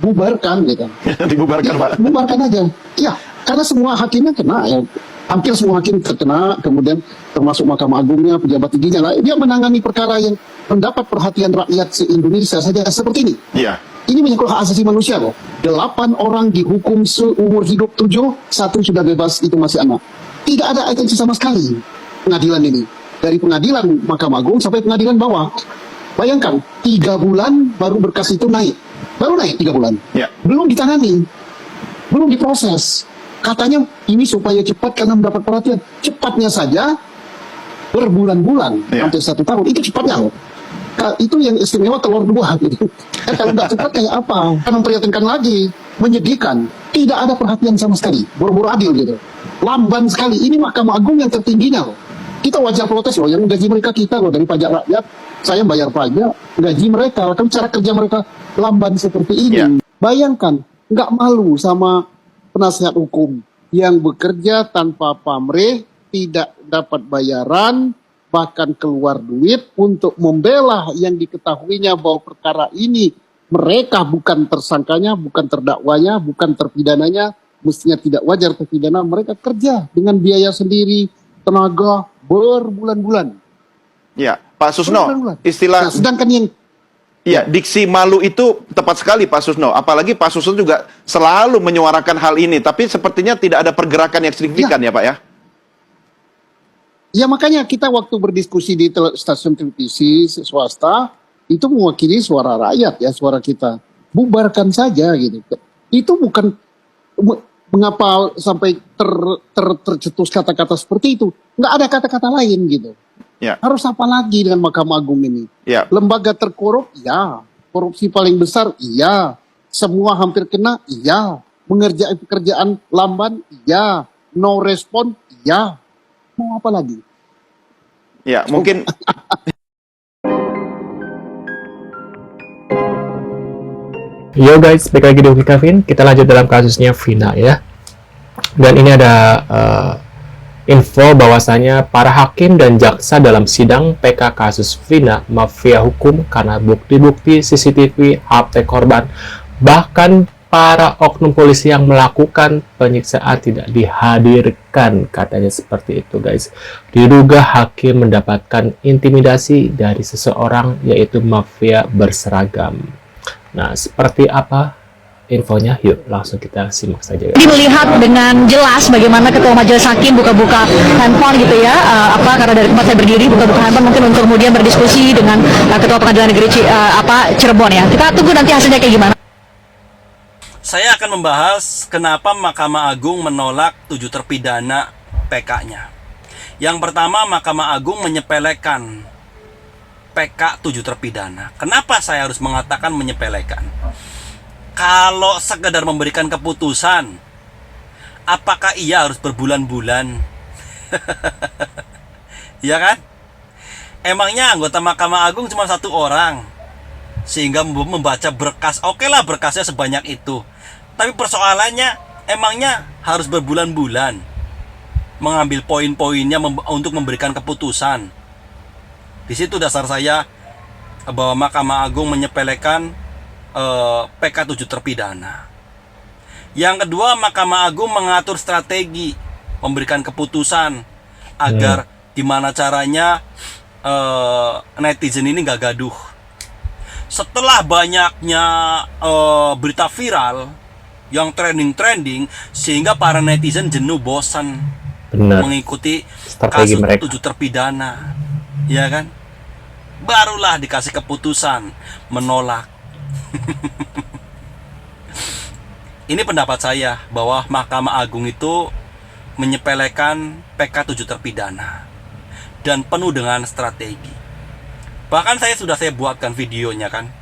bubarkan gitu. Dibubarkan, Pak. Bubarkan aja. Ya, karena semua hakimnya kena ya. Hampir semua hakim terkena, kemudian termasuk Mahkamah Agungnya, pejabat tingginya lah. Dia menangani perkara yang mendapat perhatian rakyat se-Indonesia saja seperti ini. Iya. Ini menyangkut hak asasi manusia loh. 8 orang dihukum seumur hidup, 7, 1 sudah bebas, itu masih anak. Tidak ada atensi sama sekali pengadilan ini. Dari pengadilan Mahkamah Agung sampai pengadilan bawah. Bayangkan, 3 bulan baru berkas itu naik. Baru naik 3 bulan. Ya. Belum ditangani. Belum diproses. Katanya ini supaya cepat karena mendapat perhatian. Cepatnya saja berbulan-bulan, Ya. sampai 1 tahun. Itu cepatnya loh. Itu yang istimewa telur 2 gitu. Kalau nggak cepat kayak apa? Kan memprihatinkan lagi, menyedihkan. Tidak ada perhatian sama sekali. Boro-boro adil gitu. Lamban sekali. Ini Mahkamah Agung yang tertingginya loh. Kita wajar protes loh. Yang gaji mereka kita loh dari pajak rakyat. Saya bayar pajak, gaji mereka. Kan cara kerja mereka lamban seperti ini. Ya. Bayangkan, nggak malu sama penasihat hukum yang bekerja tanpa pamrih, tidak dapat bayaran, bahkan keluar duit untuk membela yang diketahuinya bahwa perkara ini mereka bukan tersangkanya, bukan terdakwanya, bukan terpidananya, mestinya tidak wajar terpidana, mereka kerja dengan biaya sendiri, tenaga berbulan-bulan. Ya, Pak Susno, Berbulan-bulan. istilah Nah, sedangkan yang ya, diksi malu itu tepat sekali Pak Susno. Apalagi Pak Susno juga selalu menyuarakan hal ini, tapi sepertinya tidak ada pergerakan yang signifikan ya Pak ya. ya makanya kita waktu berdiskusi di stasiun televisi swasta itu mewakili suara rakyat ya, suara kita. Bubarkan saja gitu. Itu bukan mengapa sampai tercetus kata-kata seperti itu. Nggak ada kata-kata lain gitu. Ya. Harus apa lagi dengan Mahkamah Agung ini? Ya. Lembaga terkorup, ya. Korupsi paling besar, iya. Semua hampir kena, iya. Mengerjakan pekerjaan lamban, iya. No respon, iya. Mau apa lagi? Ya, mungkin Yo guys, balik lagi di Uki Kevin. Kita lanjut dalam kasusnya Vina ya. Dan ini ada info bahwasanya para hakim dan jaksa dalam sidang PK kasus Vina mafia hukum karena bukti-bukti CCTV HP korban, bahkan para oknum polisi yang melakukan penyiksaan tidak dihadirkan, katanya seperti itu guys. Diduga hakim mendapatkan intimidasi dari seseorang yaitu mafia berseragam. Nah, seperti apa infonya? Yuk langsung kita simak saja. Jadi melihat dengan jelas bagaimana ketua majelis hakim buka-buka handphone gitu ya, karena dari tempat saya berdiri buka-buka handphone mungkin untuk kemudian berdiskusi dengan ketua pengadilan negeri Cirebon ya. Kita tunggu nanti hasilnya kayak gimana. Saya akan membahas kenapa Mahkamah Agung menolak 7 terpidana PK-nya. Yang pertama, Mahkamah Agung menyepelekan PK 7 terpidana. Kenapa saya harus mengatakan menyepelekan? Kalau sekedar memberikan keputusan, apakah ia harus berbulan-bulan? Ya kan? Emangnya anggota Mahkamah Agung cuma 1 orang, sehingga membaca berkas, oke lah berkasnya sebanyak itu. Tapi persoalannya, emangnya harus berbulan-bulan mengambil poin-poinnya untuk memberikan keputusan. Di situ dasar saya bahwa Mahkamah Agung menyepelekan PK 7 terpidana. Yang kedua, Mahkamah Agung mengatur strategi memberikan keputusan agar gimana caranya netizen ini nggak gaduh. Setelah banyaknya berita viral yang trending, sehingga para netizen jenuh, bosan mengikuti strategi kasus mereka. 7 terpidana. Ya kan? Barulah dikasih keputusan menolak. Ini pendapat saya bahwa Mahkamah Agung itu menyepelekan PK 7 terpidana dan penuh dengan strategi. Bahkan saya buatkan videonya kan.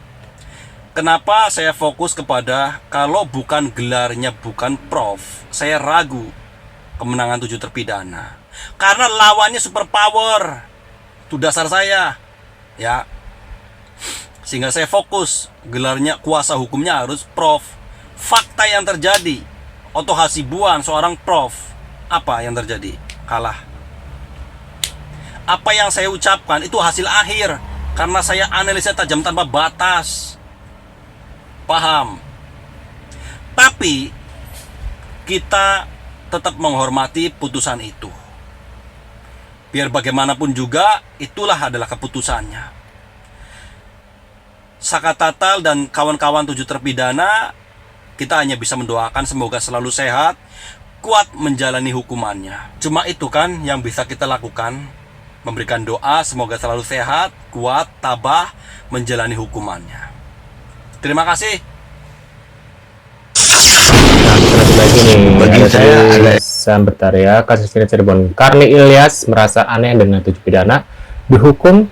Kenapa saya fokus kepada kalau bukan gelarnya bukan prof, saya ragu kemenangan 7 terpidana. Karena lawannya super power. Itu dasar saya. Ya. Sehingga saya fokus gelarnya kuasa hukumnya harus prof. Fakta yang terjadi, Otto Hasibuan seorang prof, apa yang terjadi? Kalah. Apa yang saya ucapkan itu hasil akhir, karena saya analisa tajam tanpa batas. Paham? Tetapi kita tetap menghormati putusan itu. Biar bagaimanapun juga itulah adalah keputusannya. Saka Tatal dan kawan-kawan 7 terpidana, kita hanya bisa mendoakan semoga selalu sehat, kuat menjalani hukumannya. Cuma itu kan yang bisa kita lakukan, memberikan doa semoga selalu sehat, kuat, tabah menjalani hukumannya. Terima kasih. Lagi nih, Bagi saya ada bentar ya, kasus Vina Cirebon. Karni Ilyas merasa aneh dengan 7 pidana dihukum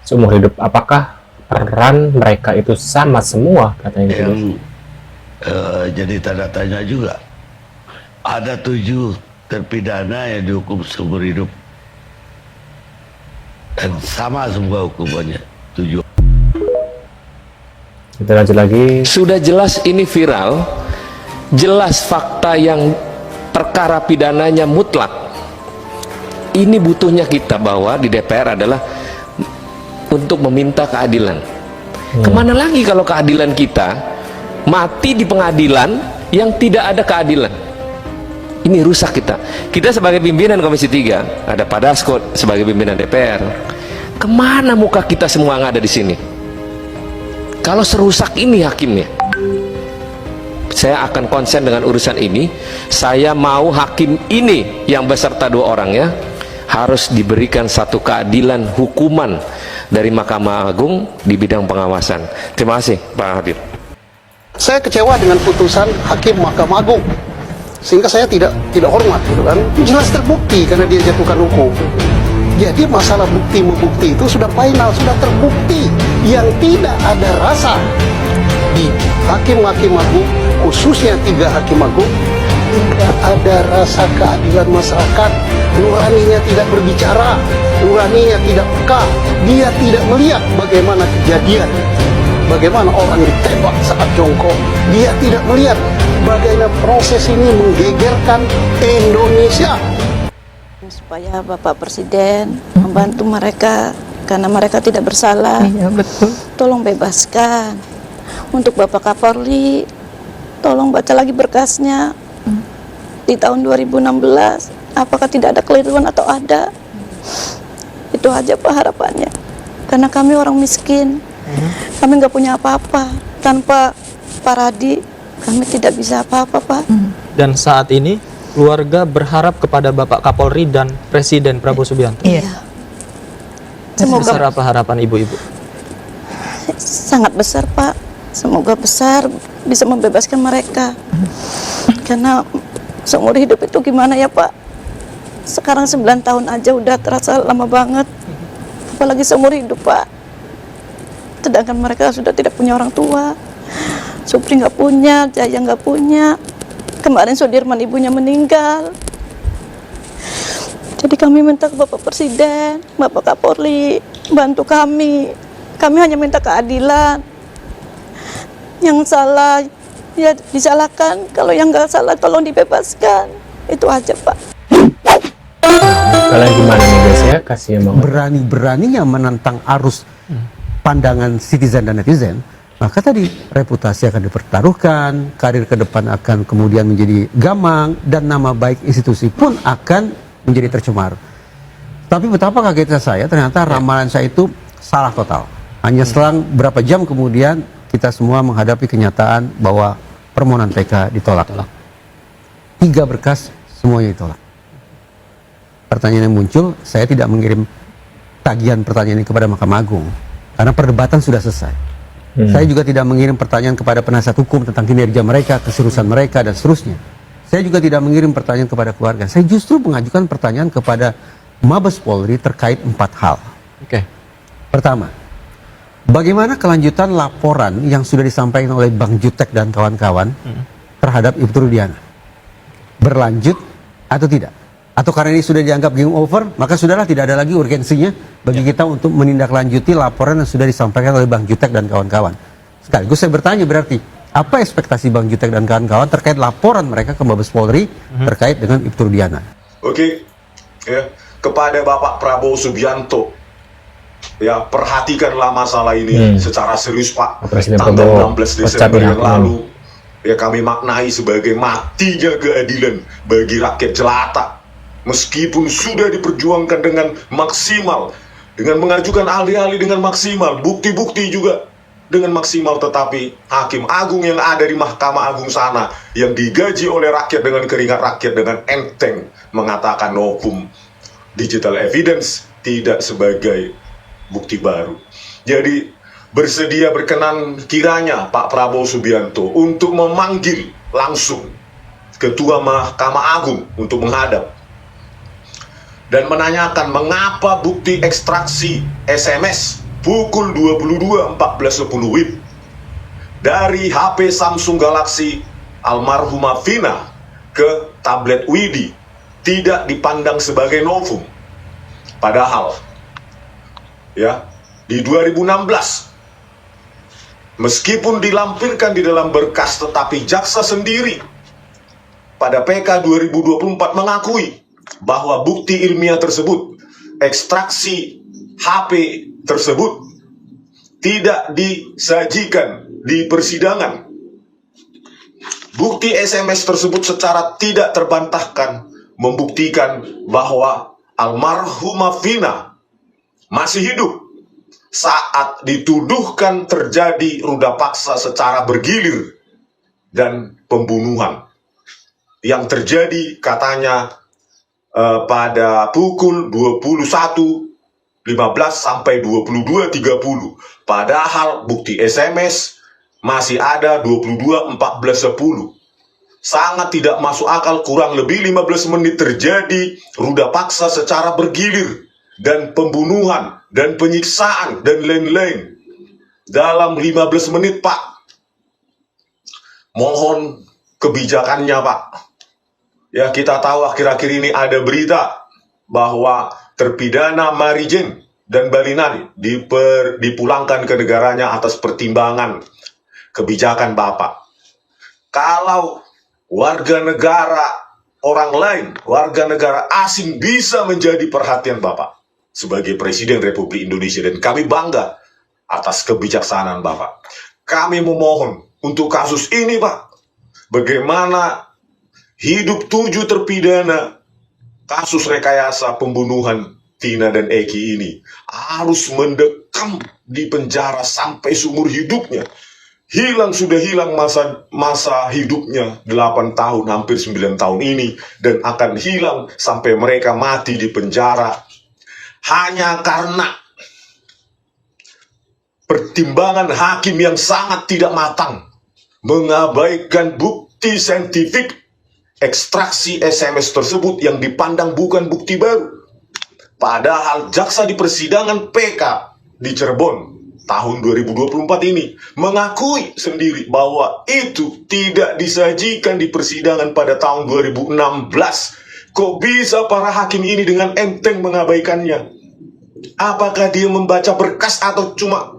seumur hidup. Apakah peran mereka itu sama semua, katanya gitu. yang jadi tanda tanya juga. Ada 7 terpidana yang dihukum seumur hidup dan sama semua hukumannya 7. Kita lanjut lagi. Sudah jelas ini viral, jelas fakta yang perkara pidananya mutlak. Ini butuhnya kita bahwa di DPR adalah untuk meminta keadilan. Kemana lagi kalau keadilan kita mati di pengadilan yang tidak ada keadilan? Ini rusak kita. Kita sebagai pimpinan Komisi 3, ada Pak Dasko sebagai pimpinan DPR. Kemana muka kita semua yang ada di sini? Kalau serusak ini hakimnya, saya akan konsen dengan urusan ini. Saya mau hakim ini yang beserta 2 orangnya harus diberikan satu keadilan hukuman dari Mahkamah Agung di bidang pengawasan. Terima kasih Pak Habib. Saya kecewa dengan putusan hakim Mahkamah Agung, sehingga saya tidak hormat, gitu kan. Jelas terbukti karena dia jatuhkan hukum. Jadi masalah bukti membukti itu sudah final, sudah terbukti. Yang tidak ada rasa di hakim-hakim agung, khususnya 3 hakim agung, tidak ada rasa keadilan masyarakat. Nuraninya tidak berbicara, nuraninya tidak peka. Dia tidak melihat bagaimana kejadian, bagaimana orang ditembak saat jongkok. Dia tidak melihat bagaimana proses ini menggegerkan Indonesia. Supaya Bapak Presiden membantu mereka karena mereka tidak bersalah. Iya, betul. Tolong bebaskan. Untuk Bapak Kapolri, tolong baca lagi berkasnya. Di tahun 2016, apakah tidak ada keliruan atau ada? Itu aja Pak harapannya. Karena kami orang miskin, kami nggak punya apa-apa. Tanpa Pak Radi, kami tidak bisa apa-apa Pak. Dan saat ini keluarga berharap kepada Bapak Kapolri dan Presiden Prabowo Subianto. Iya. Semoga Besar apa harapan ibu-ibu? sangat besar Pak. Semoga besar bisa membebaskan mereka. Karena seumur hidup itu gimana ya Pak? Sekarang 9 tahun aja udah terasa lama banget. Apalagi seumur hidup Pak. Sedangkan mereka sudah tidak punya orang tua. Supri nggak punya, Jaya nggak punya. Kemarin Sudirman ibunya meninggal. Jadi kami minta ke Bapak Presiden, Bapak Kapolri, bantu kami. Kami hanya minta keadilan. Yang salah ya disalahkan, kalau yang nggak salah tolong dibebaskan. Itu aja Pak. Kalian gimana nih guys ya? Kasihan banget. Berani-beraninya menantang arus pandangan citizen dan netizen, maka tadi reputasi akan dipertaruhkan, karir ke depan akan kemudian menjadi gamang, dan nama baik institusi pun akan menjadi tercemar. Tapi betapa kagetnya saya, ternyata ramalan saya itu salah total. Hanya selang berapa jam kemudian kita semua menghadapi kenyataan bahwa permohonan PK ditolak. 3 berkas semuanya ditolak. Pertanyaan yang muncul, saya tidak mengirim tagihan pertanyaan ini kepada Mahkamah Agung karena perdebatan sudah selesai. Saya juga tidak mengirim pertanyaan kepada penasihat hukum tentang kinerja mereka, keseriusan mereka, dan seterusnya. Saya juga tidak mengirim pertanyaan kepada keluarga. Saya justru mengajukan pertanyaan kepada Mabes Polri terkait 4 hal. Oke. Pertama, bagaimana kelanjutan laporan yang sudah disampaikan oleh Bang Jutek dan kawan-kawan terhadap Ibu Rudiana? Berlanjut atau tidak? Atau karena ini sudah dianggap game over, maka sudahlah, tidak ada lagi urgensinya bagi kita untuk menindaklanjuti laporan yang sudah disampaikan oleh Bang Jutek dan kawan-kawan. Sekaligus saya bertanya, berarti apa ekspektasi Bang Jutek dan kawan-kawan terkait laporan mereka ke Mabes Polri terkait dengan Ibu Rudiana? Oke, ya, kepada Bapak Prabowo Subianto, ya, perhatikanlah masalah ini secara serius Pak. Presiden Tanggal Prabowo 16 Desember yang lalu ya kami maknai sebagai matinya keadilan bagi rakyat jelata. Meskipun sudah diperjuangkan dengan maksimal, dengan mengajukan ahli-ahli dengan maksimal, bukti-bukti juga dengan maksimal, tetapi hakim agung yang ada di Mahkamah Agung sana, yang digaji oleh rakyat dengan keringat rakyat, dengan enteng mengatakan novum digital evidence tidak sebagai bukti baru. Jadi bersedia berkenan kiranya Pak Prabowo Subianto untuk memanggil langsung Ketua Mahkamah Agung untuk menghadap dan menanyakan mengapa bukti ekstraksi SMS pukul 22.14.10 WIB dari HP Samsung Galaxy almarhumah Vina ke tablet Widi tidak dipandang sebagai novum. Padahal ya di 2016 meskipun dilampirkan di dalam berkas, tetapi jaksa sendiri pada PK 2024 mengakui bahwa bukti ilmiah tersebut, ekstraksi HP tersebut tidak disajikan di persidangan. Bukti SMS tersebut secara tidak terbantahkan membuktikan bahwa almarhumah Vina masih hidup saat dituduhkan terjadi ruda paksa secara bergilir dan pembunuhan yang terjadi katanya pada pukul 21.15 sampai 22.30. Padahal bukti SMS masih ada 22.14.10. Sangat tidak masuk akal, kurang lebih 15 menit terjadi ruda paksa secara bergilir dan pembunuhan dan penyiksaan dan lain-lain dalam 15 menit, Pak. Mohon kebijakannya, Pak. Ya, kita tahu akhir-akhir ini ada berita bahwa terpidana Mary Jane dan Balinari dipulangkan ke negaranya atas pertimbangan kebijakan Bapak. Kalau warga negara orang lain, warga negara asing bisa menjadi perhatian Bapak sebagai Presiden Republik Indonesia, dan kami bangga atas kebijaksanaan Bapak. Kami memohon untuk kasus ini, Pak, bagaimana hidup 7 terpidana kasus rekayasa pembunuhan Vina dan Eki ini harus mendekam di penjara sampai seumur hidupnya. Sudah hilang masa hidupnya 8 tahun, hampir 9 tahun ini, dan akan hilang sampai mereka mati di penjara hanya karena pertimbangan hakim yang sangat tidak matang, mengabaikan bukti saintifik ekstraksi SMS tersebut yang dipandang bukan bukti baru. Padahal jaksa di persidangan PK di Cirebon tahun 2024 ini mengakui sendiri bahwa itu tidak disajikan di persidangan pada tahun 2016. Kok bisa para hakim ini dengan enteng mengabaikannya? Apakah dia membaca berkas atau cuma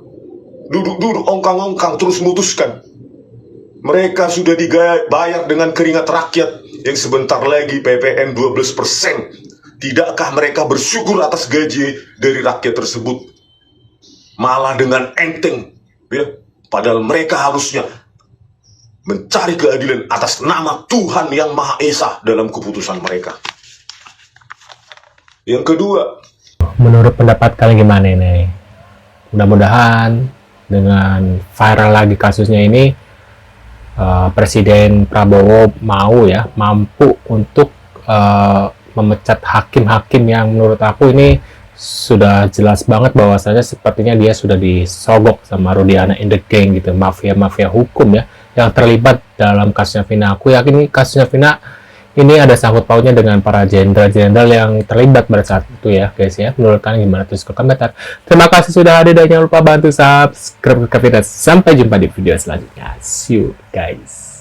duduk-duduk ongkang-ongkang terus memutuskan? Mereka sudah dibayar dengan keringat rakyat yang sebentar lagi PPN 12%. Tidakkah mereka bersyukur atas gaji dari rakyat tersebut? Malah dengan enteng, ya, padahal mereka harusnya mencari keadilan atas nama Tuhan yang Maha Esa dalam keputusan mereka. Yang kedua, menurut pendapat kalian gimana ini? Mudah-mudahan dengan viral lagi kasusnya ini, Presiden Prabowo mampu untuk memecat hakim-hakim yang menurut aku ini sudah jelas banget bahwasanya sepertinya dia sudah disogok sama Rudiana in the gang gitu, mafia-mafia hukum ya, yang terlibat dalam kasusnya Vina. Aku yakin kasusnya Vina ini ada sangkut pautnya dengan para jenderal-jenderal yang terlibat pada saat itu ya guys ya. Menurut kalian gimana? Tulis ke komentar. Terima kasih sudah hadir dan jangan lupa bantu subscribe ke kita. Sampai jumpa di video selanjutnya. See you guys.